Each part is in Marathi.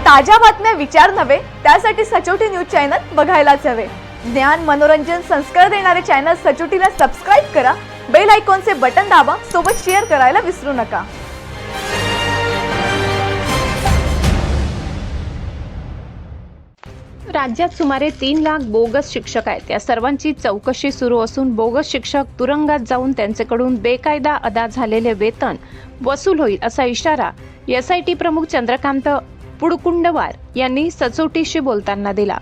ताज्या बातम्या विचार नव्हे त्यासाठी सचोटी न्यूज चॅनल बघायलाच हवे। ज्ञान मनोरंजन संस्कार देणारे चॅनल सचोटीला सबस्क्राइब करा, बेल आयकॉनचे बटन दाबा, सोबत शेअर करायला विसरू नका। राज्यात सुमारे 3 लाख बोगस शिक्षक आहेत। या सर्वांची चौकशी सुरू असून बोगस शिक्षक तुरुंगात जाऊन त्यांच्याकडून बेकायदा अदा झालेले वेतन वसूल होईल असा इशारा एसआयटी प्रमुख चंद्रकांत पुडकुंडवार यांनी सचोटीशी बोलताना दिला।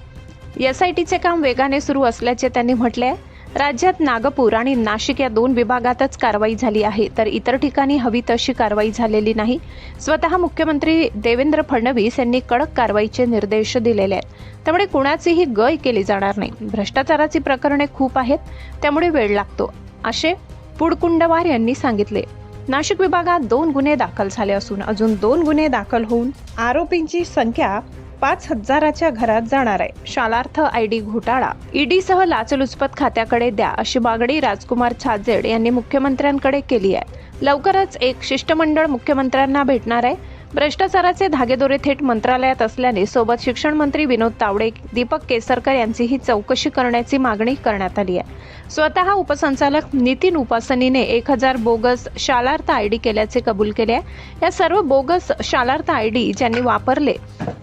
एसआयटीचे काम वेगाने सुरू असल्याचे त्यांनी म्हटले। राज्यात नागपूर आणि नाशिक या 2 विभागातच कारवाई झाली आहे, तर इतर ठिकाणी हवी तशी कारवाई झालेली नाही। स्वतः मुख्यमंत्री देवेंद्र फडणवीस यांनी कडक कारवाईचे निर्देश दिलेले आहेत, त्यामुळे कुणाचीही गय केली जाणार नाही। भ्रष्टाचाराची प्रकरणे खूप आहेत, त्यामुळे वेळ लागतो असे पुडकुंडवार यांनी सांगितले। नाशिक विभागात 2 गुन्हे दाखल झाले असून अजून 2 गुन्हे दाखल होऊन आरोपींची संख्या 5,000च्या घरात जाणार आहे। शालार्थ आयडी घोटाळा ईडीसह लाचलुचपत खात्याकडे द्या अशी मागणी राजकुमार छाजेड यांनी मुख्यमंत्र्यांकडे केली आहे। लवकरच एक शिष्टमंडळ मुख्यमंत्र्यांना भेटणार आहे। भ्रष्टाचाराचे धागेदोरे थेट मंत्रालयात असल्याने सोबत शिक्षण मंत्री विनोद तावडे, दीपक केसरकर यांचीही चौकशी करण्याची मागणी करण्यात आली आहे। स्वतः उपसंचालक नितीन उपासनीने 1000 बोगस शालार्थ आयडी केल्याचे कबूल केले आहे। या सर्व बोगस शालार्थ आयडी ज्यांनी वापरले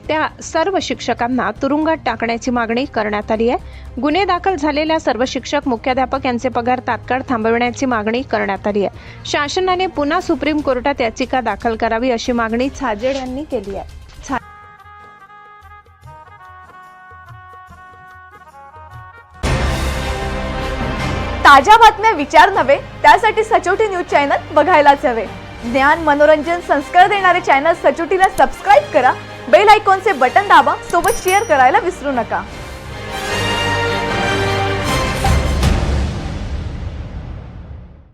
त्या सर्व शिक्षकांना तुरुंगात टाकण्याची मागणी करण्यात आली आहे। गुन्हे दाखल झालेल्या सर्व शिक्षक, मुख्याध्यापक यांचे पगार तात्काळ थांबवण्याची मागणी करण्यात आली आहे। शासनाने पुन्हा सुप्रीम कोर्टात याचिका दाखल करावी अशी मागणी छाजेड यांनी केली आहे। ताज्या बातम्या विचार नव्हे त्यासाठी सचोटी न्यूज चॅनल बघायलाच हवे। ज्ञान मनोरंजन संस्कार देणारे चॅनल सचोटीला सबस्क्राइब करा, बेल आयकॉनचे बटन दाबा, सोबत शेअर करायला विसरू नका।